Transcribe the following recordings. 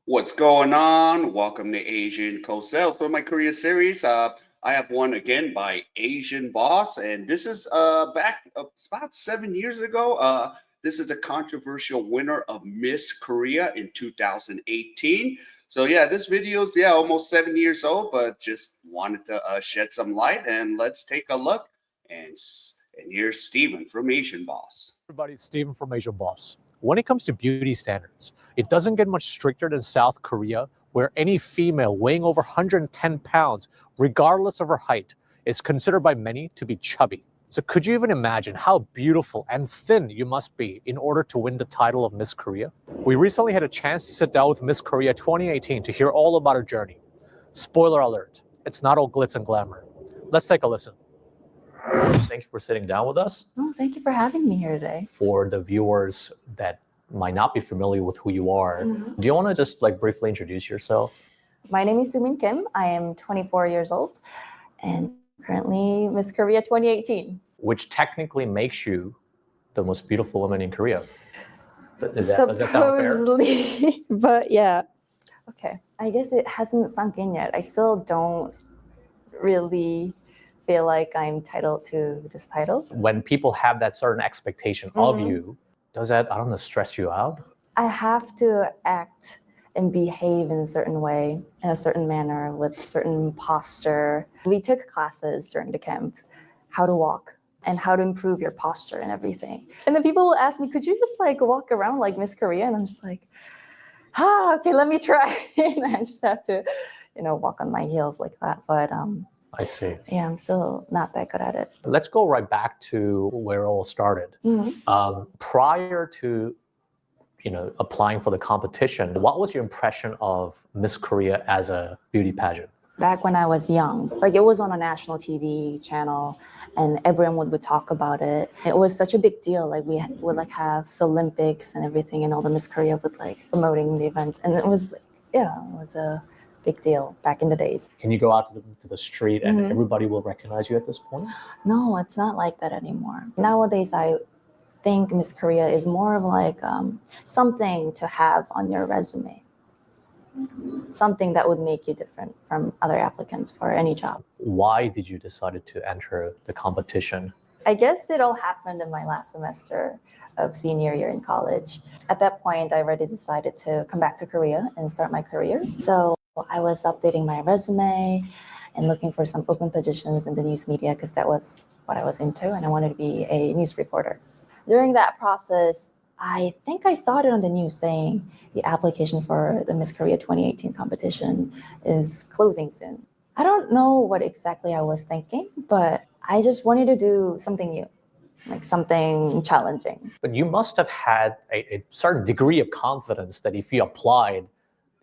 What's going on? Welcome to Asian Cosell for my Korea series. I have one again by Asian Boss, and this is back it's about 7 years ago. This is a controversial winner of Miss Korea in 2018. So yeah, this video's almost 7 years old, but just wanted to shed some light and let's take a look. And here's Steven from Asian Boss. Everybody, it's Steven from Asia Boss. When it comes to beauty standards, it doesn't get much stricter than South Korea, where any female weighing over 110 pounds, regardless of her height, is considered by many to be chubby. So could you even imagine how beautiful and thin you must be in order to win the title of Miss Korea? We recently had a chance to sit down with Miss Korea 2018 to hear all about her journey. Spoiler alert, it's not all glitz and glamour. Let's take a listen. Thank you for sitting down with us. Oh, thank you for having me here today. For the viewers that might not be familiar with who you are, do you want to just briefly introduce yourself? My name is Sumin Kim. I am 24 years old and currently Miss Korea 2018. Which technically makes you the most beautiful woman in Korea. Does that sound fair? Supposedly, but yeah. Okay. I guess it hasn't sunk in yet. I still don't really feel like I'm entitled to this title. When people have that certain expectation of you, does that, I don't know, stress you out? I have to act and behave in a certain way, in a certain manner, with certain posture. We took classes during the camp, how to walk and how to improve your posture and everything. And then people will ask me, could you just walk around like Miss Korea? And I'm just like, okay, let me try. And I just have to, walk on my heels like that. But I see. yeah, I'm still not that good at it. Let's go right back to where it all started. Prior to, applying for the competition, what was your impression of Miss Korea as a beauty pageant? Back when I was young, it was on a national TV channel and everyone would talk about it. It was such a big deal. We would have the Olympics and everything, and all the Miss Korea would promoting the event. And it was a big deal back in the days. Can you go out to the street and everybody will recognize you at this point? No, it's not like that anymore. Nowadays, I think Miss Korea is more of something to have on your resume. Something that would make you different from other applicants for any job. Why did you decide to enter the competition? I guess it all happened in my last semester of senior year in college. At that point, I already decided to come back to Korea and start my career. So I was updating my resume and looking for some open positions in the news media because that was what I was into and I wanted to be a news reporter. During that process, I think I saw it on the news saying the application for the Miss Korea 2018 competition is closing soon. I don't know what exactly I was thinking, but I just wanted to do something new, something challenging. But you must have had a certain degree of confidence that if you applied,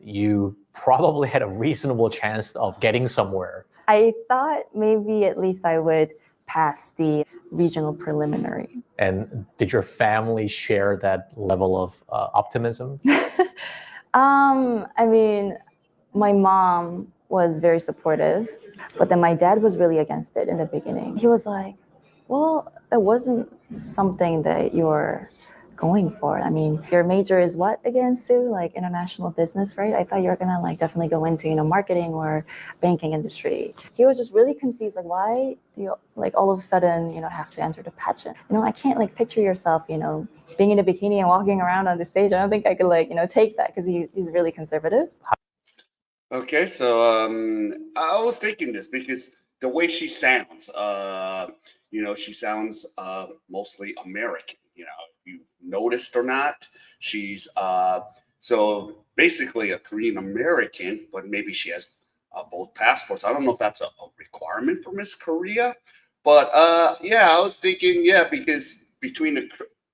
you probably had a reasonable chance of getting somewhere. I thought maybe at least I would pass the regional preliminary. And did your family share that level of optimism? I mean, my mom was very supportive, but then my dad was really against it in the beginning. He was like, well, it wasn't something that you're going for. I mean, your major is what again, Sue? International business, right? I thought you were gonna definitely go into, marketing or banking industry. He was just really confused. Why do you all of a sudden, have to enter the pageant? I can't picture yourself, being in a bikini and walking around on the stage. I don't think I could take that because he's really conservative. Okay, so I was thinking this because the way she sounds, she sounds mostly American. If you've noticed or not, she's so basically a Korean American, but maybe she has both passports. I don't know if that's a requirement for Miss Korea, but I was thinking, because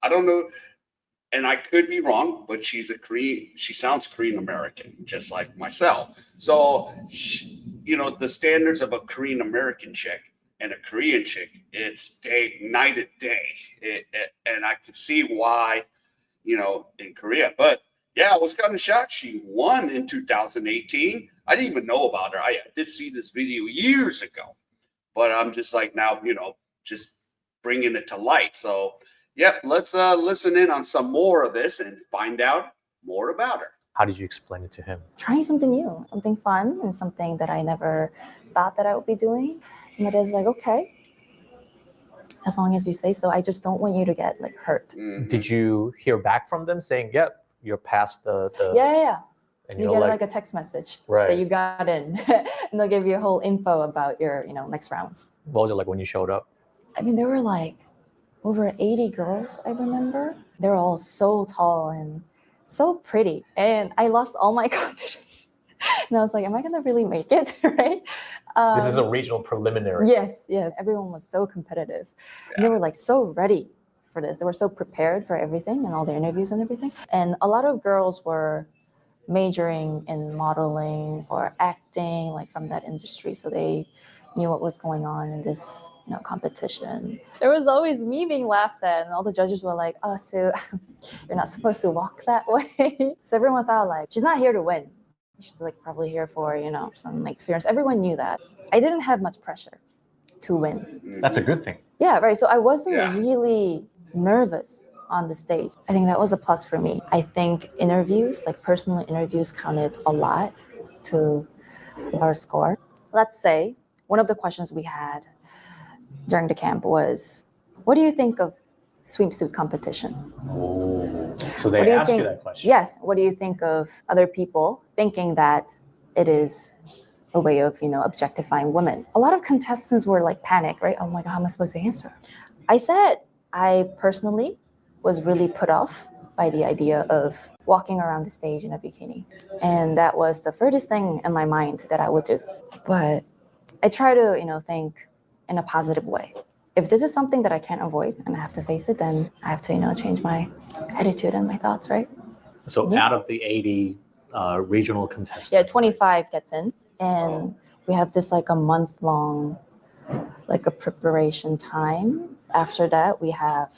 I don't know. And I could be wrong, but she sounds Korean American, just like myself. So, the standards of a Korean American chick and a Korean chick, it's night and day. And I could see why, in Korea. But I was kind of shocked. She won in 2018. I didn't even know about her. I did see this video years ago, but I'm just now, just bringing it to light. So, let's listen in on some more of this and find out more about her. How did you explain it to him? Trying something new, something fun, and something that I never thought that I would be doing. And my dad's like, okay, as long as you say so. I just don't want you to get like hurt. Mhm. Did you hear back from them saying, yep, you're past the Yeah. and You you're get like, like a text message right. that you got in, and they'll give you a whole info about your, next rounds. what was it like when you showed up? I mean, there were like over 80 girls, I remember. They're all so tall and so pretty. And I lost all my confidence. And I was like, am I going to really make it? Right? This is a regional preliminary. Yes. Everyone was so competitive. And they were like so ready for this. They were so prepared for everything and all the interviews and everything. And a lot of girls were majoring in modeling or acting, like from that industry. So they knew what was going on in this, competition. There was always me being laughed at, and all the judges were like, "Oh, Sue, you're not supposed to walk that way." So everyone thought like, she's not here to win. She's like probably here for, some experience. Everyone knew that. I didn't have much pressure to win. That's a good thing. Yeah, right. So I wasn't Yeah. really nervous on the stage. I think that was a plus for me. I think interviews, like personal interviews, counted a lot to our score. Let's say one of the questions we had during the camp was, what do you think of swimsuit competition? Oh, so What they do you asked you think? that question. Yes. What do you think of other people thinking that it is a way of, objectifying women? A lot of contestants were like panic, right? Oh my God, how am I supposed to answer? I said, I personally was really put off by the idea of walking around the stage in a bikini. And that was the furthest thing in my mind that I would do. But I try to, think in a positive way. If this is something that I can't avoid and I have to face it, then I have to, change my attitude and my thoughts, right? So Yeah. out of the 80 regional contestants. Yeah, 25 gets in. And we have this like a month-long, like a preparation time. After that, we have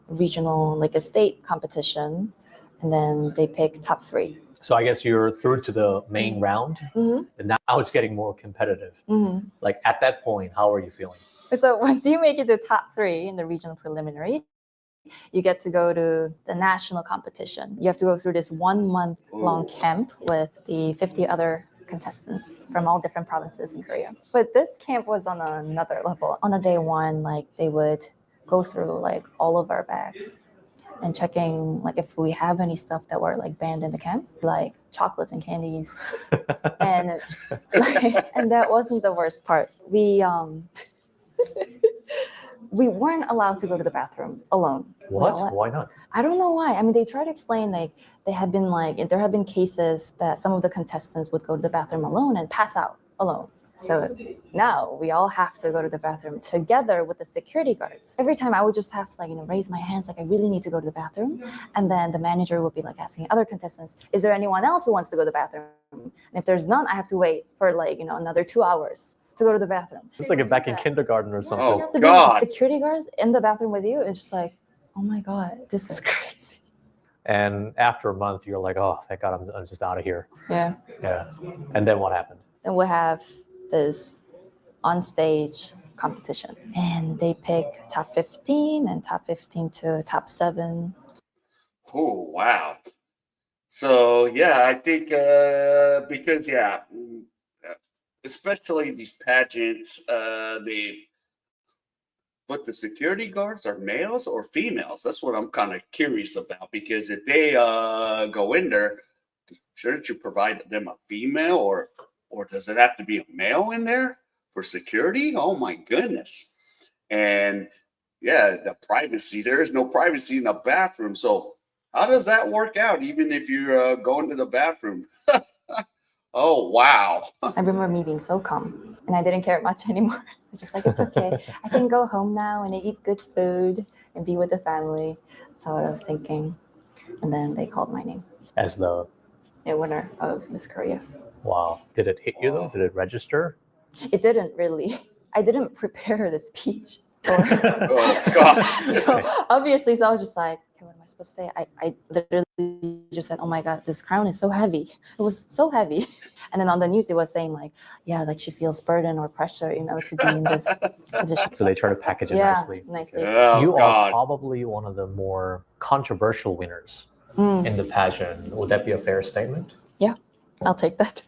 regional, like a state competition. And then they pick top 3. So I guess you're through to the main round, Mm-hmm. and now it's getting more competitive. Mm-hmm. Like at that point, how are you feeling? So once you make it to top 3 in the regional preliminary, you get to go to the national competition. You have to go through this 1 month long camp with the 50 other contestants from all different provinces in Korea. But this camp was on another level. On a day 1, like they would go through like all of our bags and checking like if we have any stuff that were like banned in the camp, like chocolates and candies. And and that wasn't the worst part. We weren't allowed to go to the bathroom alone. What? Why not? I don't know why. I mean, they tried to explain like there had been cases that some of the contestants would go to the bathroom alone and pass out alone. So now we all have to go to the bathroom together with the security guards. Every time I would just have to raise my hands like I really need to go to the bathroom, and then the manager would be like asking other contestants, "Is there anyone else who wants to go to the bathroom?" And if there's none, I have to wait for another 2 hours to go to the bathroom. It's like back in kindergarten or something. You have to be with the security guards in the bathroom with you. It's just like, oh my God, this is crazy. And after a month, you're like, oh, thank God, I'm just out of here. Yeah. And then what happened? Then we'll have this on-stage competition. And they pick top 15 and top 15 to top 7. Oh, wow. So, yeah, I think because, especially these pageants, but the security guards are males or females? That's what I'm kind of curious about, because if they go in there, shouldn't you provide them a female, or does it have to be a male in there for security? Oh my goodness. And yeah, the privacy, there is no privacy in the bathroom. So how does that work out, even if you're going to the bathroom? Oh, wow. I remember me being so calm, and I didn't care much anymore. I was just like, it's okay. I can go home now and eat good food and be with the family. That's what I was thinking. And then they called my name as the winner of Miss Korea. Wow. Did it hit you though? Did it register? It didn't really. I didn't prepare the speech. Oh, God. So obviously, so I was just like, okay, what am I supposed to say? I literally just said, oh my God, this crown is so heavy. It was so heavy. And then on the news, it was saying like she feels burden or pressure, to be in this position. So they try to package it nicely. nicely. Oh, you God. are probably one of the more controversial winners in the pageant. Would that be a fair statement? Yeah, I'll take that.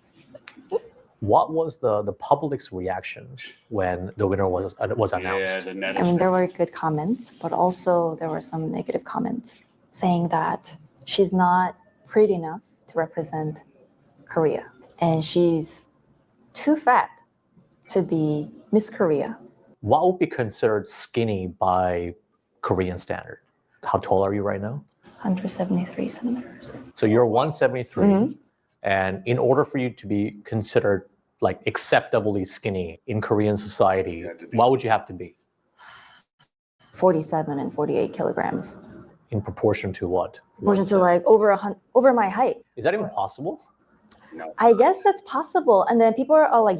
What was the public's reaction when the winner was Yeah, announced? the I mean, there netizens. were good comments, but also there were some negative comments saying that she's not pretty enough to represent Korea, and she's too fat to be Miss Korea. What would be considered skinny by Korean standard? How tall are you right now? 173 centimeters. So you're 173, Mhm. and in order for you to be considered like acceptably skinny in Korean society, You had to be. what would you have to be 47 and 48 kilograms. in proportion to what? Proportion to like over my height. Is that even possible? No, it's I not. guess that's possible. And then people are all like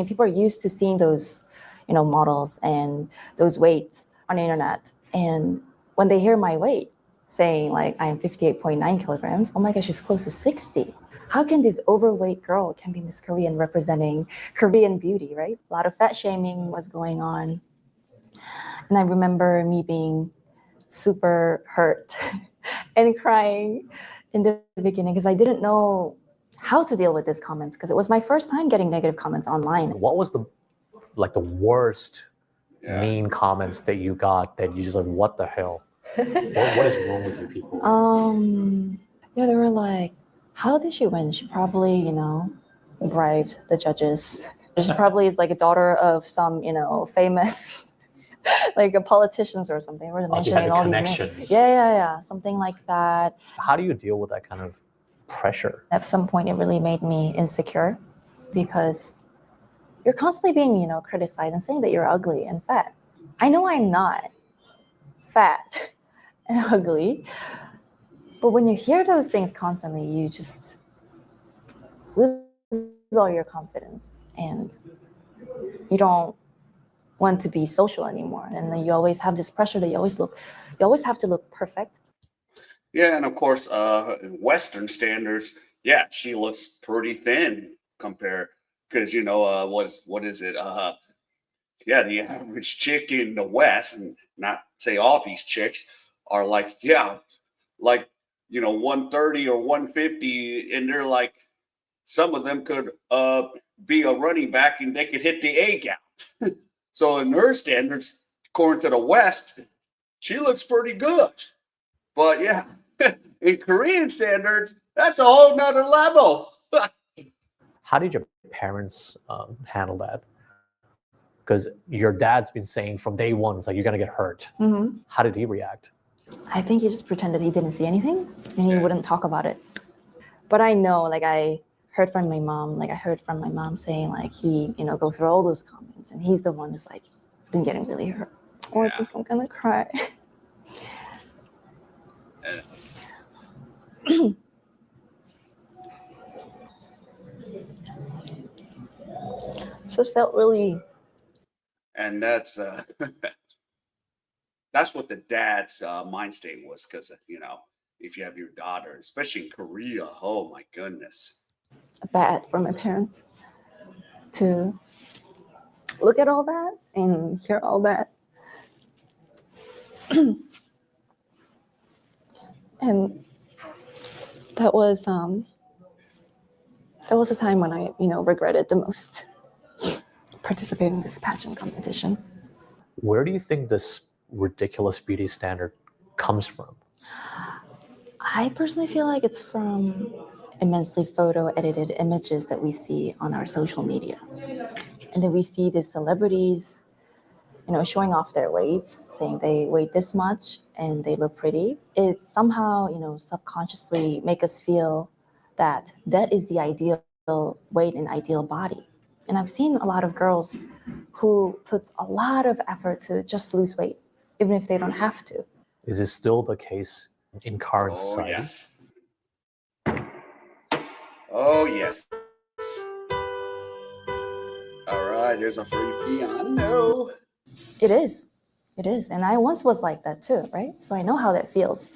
people are used to seeing those, models and those weights on the internet. And when they hear my weight saying like I am 58.9 kilograms, oh my gosh, she's close to 60. How can this overweight girl can be Miss Korean representing Korean beauty, right? A lot of fat shaming was going on. And I remember me being super hurt and crying in the beginning because I didn't know how to deal with these comments because it was my first time getting negative comments online. What was the worst Yeah. mean comments that you got that you just like, what the hell? What is wrong with you people? Yeah, they were like, how did she win? She probably, bribed the judges. She probably is like a daughter of some, famous, like a politicians or something. We're Oh, so you had mentioning the all these names. connections. Yeah, something like that. How do you deal with that kind of pressure? At some point, it really made me insecure because you're constantly being, criticized and saying that you're ugly and fat. I know I'm not fat and ugly, but when you hear those things constantly, you just lose all your confidence and you don't want to be social anymore. And then you always have this pressure that you always have to look perfect. Yeah, and of course, Western standards. Yeah, she looks pretty thin compared because what is it? Yeah, the average chick in the West, and not say all these chicks are like, yeah, like 130 or 150, and they're like, some of them could be a running back and they could hit the A gap. So in her standards, according to the West, she looks pretty good. But yeah, in Korean standards, that's a whole nother level. How did your parents handle that? Because your dad's been saying from day one, it's like, you're going to get hurt. Mm-hmm. How did he react? I think he just pretended he didn't see anything and he Yeah. wouldn't talk about it. But I know, like I heard from my mom, saying like he, go through all those comments and he's the one who's like, it's been getting really hurt. Oh, I Yeah. think I'm gonna cry. So it felt really. And that's that's what the dad's mind state was, because if you have your daughter, especially in Korea, oh my goodness. Bad for my parents to look at all that and hear all that. And that was a time when I, regretted the most participating in this pageant competition. Where do you think this ridiculous beauty standard comes from? I personally feel like it's from immensely photo edited images that we see on our social media. And then we see these celebrities, showing off their weights, saying they weigh this much and they look pretty. It somehow, subconsciously make us feel that is the ideal weight and ideal body. And I've seen a lot of girls who put a lot of effort to just lose weight, even if they don't have to. Is this still the case in current Oh society? yes. Oh yes. All right, there's a free piano. It is. And I once was like that too, right? So I know how that feels,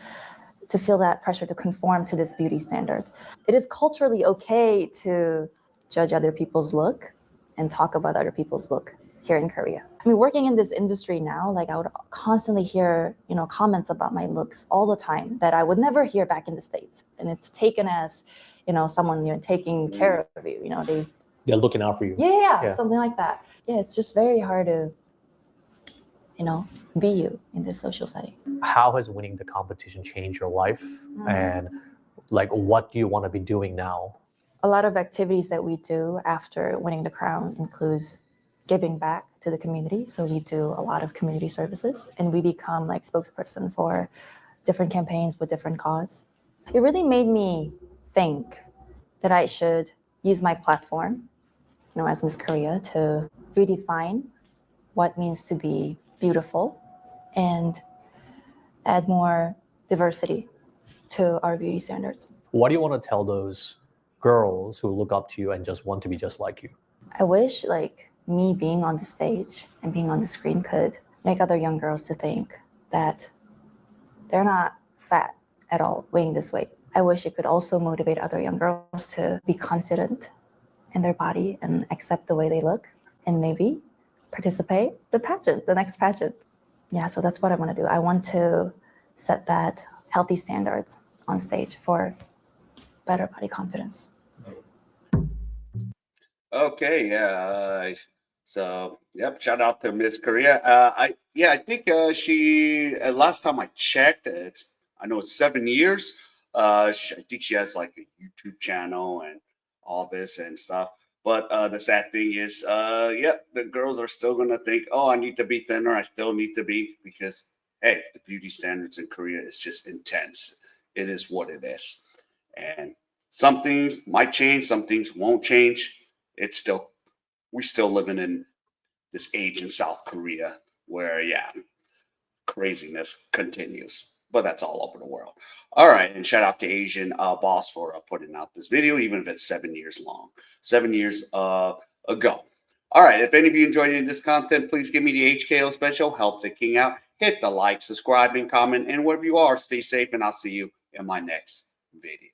to feel that pressure to conform to this beauty standard. It is culturally okay to judge other people's look and talk about other people's look here in Korea. I mean, working in this industry now, like I would constantly hear, comments about my looks all the time that I would never hear back in the States. And it's taken as, someone, taking care of you, They're looking out for you. yeah, something like that. Yeah, it's just very hard to, be you in this social setting. How has winning the competition changed your life? And like, what do you want to be doing now? A lot of activities that we do after winning the crown includes giving back to the community. So we do a lot of community services, and we become like spokesperson for different campaigns with different cause. It really made me think that I should use my platform, as Miss Korea, to redefine what means to be beautiful and add more diversity to our beauty standards. What do you want to tell those girls who look up to you and just want to be just like you? I wish like me being on the stage and being on the screen could make other young girls to think that they're not fat at all, weighing this weight. I wish it could also motivate other young girls to be confident in their body and accept the way they look, and maybe participate the next pageant. Yeah, so that's what I want to do. I want to set that healthy standards on stage for better body confidence. Okay, yeah. So, yep. Shout out to Miss Korea. I think she. Last time I checked, I know it's 7 years. I think she has like a YouTube channel and all this and stuff. But the sad thing is, the girls are still gonna think, oh, I need to be thinner. I still need to be, because hey, the beauty standards in Korea is just intense. It is what it is, and some things might change, some things won't change. We're still living in this age in South Korea where, craziness continues, but that's all over the world. All right, and shout out to Asian Boss for putting out this video, even if it's 7 years long, 7 years ago. All right, if any of you enjoyed any of this content, please give me the HKO special, help the king out, hit the like, subscribe, and comment, and wherever you are, stay safe, and I'll see you in my next video.